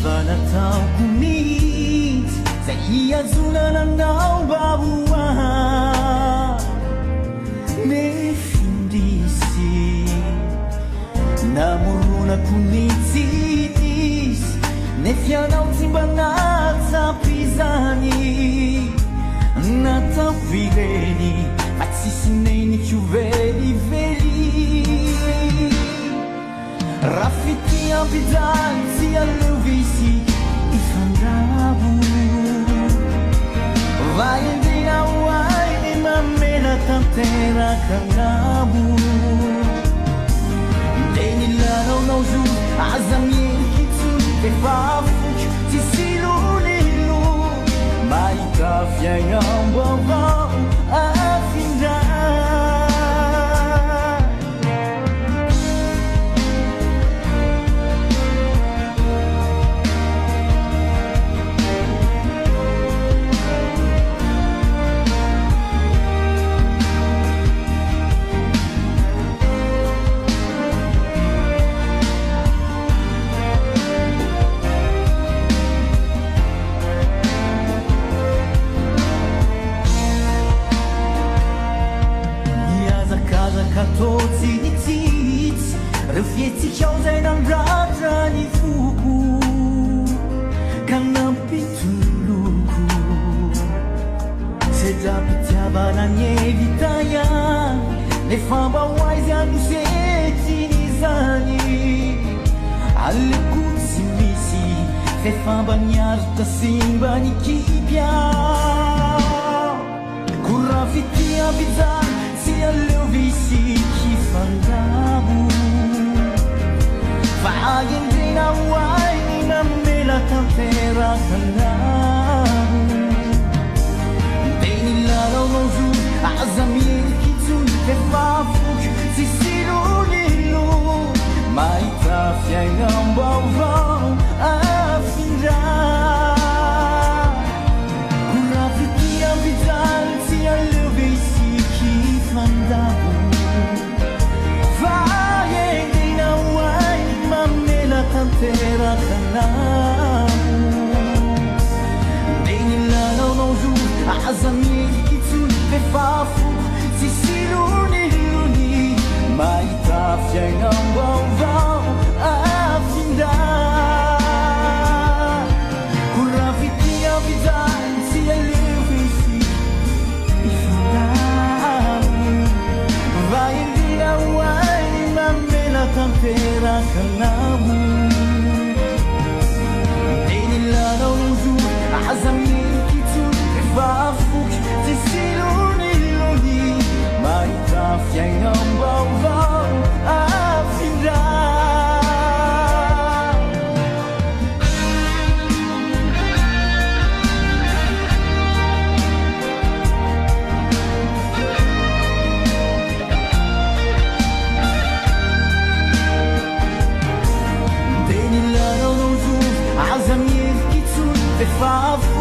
vanataoko mihitsy zay iazonananao baboa nefindrisy namoronako nitsitysy nefianao tsy mba natsapizany natao vileny fa tsisy neniko velively raha fitiampijany tsy aleo visy ifandabo vaendrinao ainy mamela tanteraka anabo de nilanaonao zo aza mielikitso efafoky tsy silolilo mahita fiaignambo avao afindra katotsinitsitsy refietsikao zay nandratra ny foko ka nampitoloko sedrapitiavana nyevitaya nefa mba hoaizy anosetiny zany aleko tsy misy fefamba niaritra simba ny kipya kora fitiavizany aleo visy kifandabo vagendrinao ainy namela tanteraka anabo de nilanaonao zo aza mielikitsony efafoky tsy silolilo mahita fiaignambo avao afindra kora fitiampijany tsy aleo visy vaendrinao ainy mamela tanteraka anabo de nilanaonao zo aza mielikitsony efafoky tsy silolilony mahita fiaignambo avao afindra kora fitiampijany tsy aleo visy ifandabo vaendrinao ainy mamela tanteraka anabo de nilanaonao zo aza mielikitsony efafoky tsy silolilony mahita fiaignambo avao afindra de nilanaonao zo aza mielikitsony efafoky